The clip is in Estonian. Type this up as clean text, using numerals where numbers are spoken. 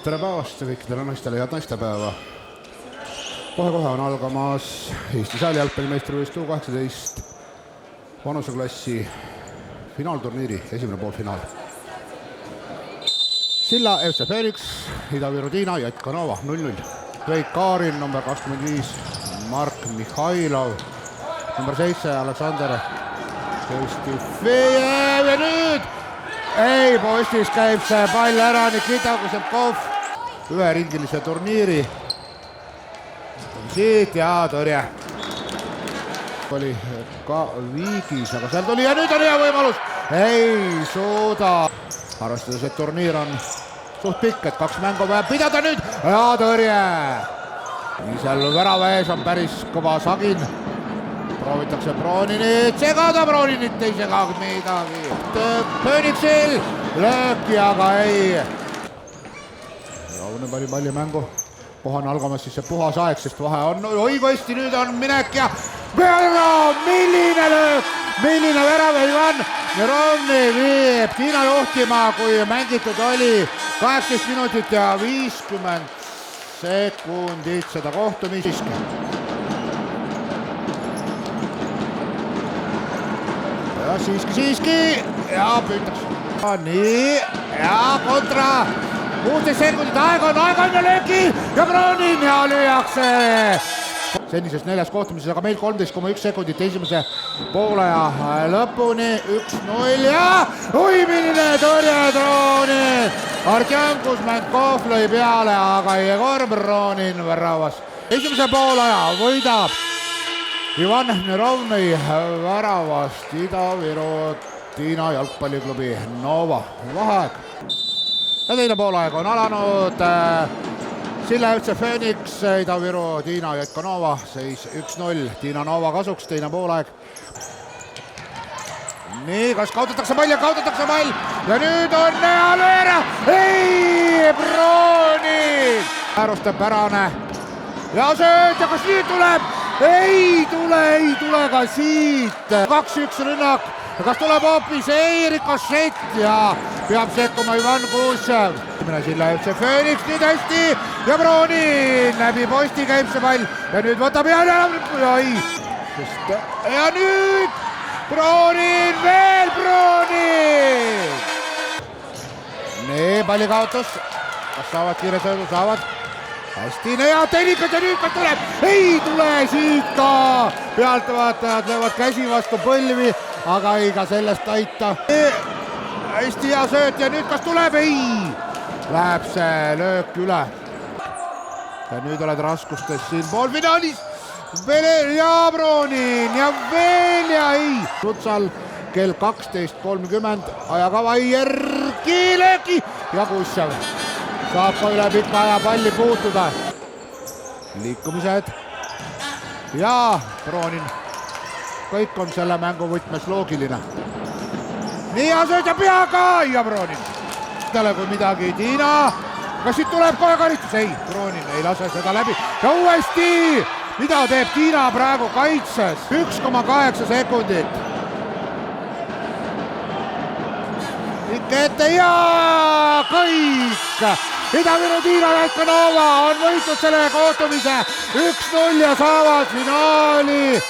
tere päevast kõikidele naistele, head naistepäeva. Kohe-kohe on algamas Eesti saali jalgpallimeistrivõistlus U18 vanuseklassi finaalturniiri esimene poolfinaal. Silla FC Phoenix, Ida-Viru Tiina, Jatkanova 0-0. Veik Kaarin, number 25, Mark Mihhailov, number 7, Aleksander Festifejev ja nüüd ei, postis käib see pall ära, Nikita Kusemkov üheringilise turniiri. Siit ja tõrje. Oli ka viigis, aga seal tuli ja nüüd on hea võimalus. Ei suuda. Arvestades, et turniir on suht pikk, et 2 mängu peab pidada nüüd ja tõrje. Nii seal värava ees on päris kõva sagin. Proovitakse Broninit segada, Broninit ei segagi midagi. Phoenixil lööki, aga ei. Raune palli mängu. Kohan algamas siis see puhas aeg, sest vahe on oigosti, nüüd on minek ja milline löök, milline värav Ivan Nerovni viib Tiina juhtima, kui mängitud oli 18 minutit ja 50 sekundit seda kohtumist. Ja siiski ja püütakse. Nii ja kontra 16 sekundit, aeg on ja lööki ja Bronin ja lüüakse. Senises 4. kohtumises, aga meil 13,1 sekundit esimese poolaja lõpuni 1-0 ja milline tõrje Bronin. Artjam Kuzmenkov lõi peale, aga Jegor Bronin väravas. Esimese poolaja võidab Ivan Nerovni väravast Ida-Viru Tiina jalgpalliklubi Nova. Vaheaeg. Ja teine poolaeg on alanud. Silla FC Phoenix, Ida-Viru Tiina Jatkanova, seis 1-0. Tiina Nova kasuks, teine poolaeg. Nii, kas kaotatakse pall ja kaotatakse pall. Ja nüüd on lööra. Ei, Bronin. Äärustab pärane. Ja sööt ja kas nüüd tuleb? Ei tule ka siit. 2-1 rünnak. Kas tuleb hoopis? Ei, rikošett ja peab sekkuma Ivan Kuusev. Silla FC Phoenix nüüd hästi ja Bronin läbi posti käib see pall ja nüüd võtab ja nüüd Bronin, veel Bronin. Nii, palli kaotus. Kas saavad kiire söödu? Saavad. Hästi, ja tehnikud ja nüüd kas tuleb? Ei tule siit ka. Pealtvaatajad löövad käsi vastu põlvi, aga ei ka sellest aita. Hästi hea sööt ja nüüd kas tuleb? Ei. Läheb see löök üle. Ja nüüd oled raskustes siin poolfinaalis. Veel ja Bronin ja veel ja ei. Rutsal kell 12.30 ajakava järgi lööki ja Kuusev saab ka üle pika aja palli puutuda. Liikumised ja Bronin. Kõik on selle mängu võtmes loogiline. Nii ja sööd ja peaga ja Bronin. Kui midagi Tiina, kas siit tuleb kohe karistus? Ei, Bronin ei lase seda läbi ja uuesti, mida teeb Tiina praegu kaitses? 1,8 sekundit. Ikka ette ja kõik. Ida-Viru Tiina Jatkanova on võitnud selle kohtumise 1-0 ja saavad finaali.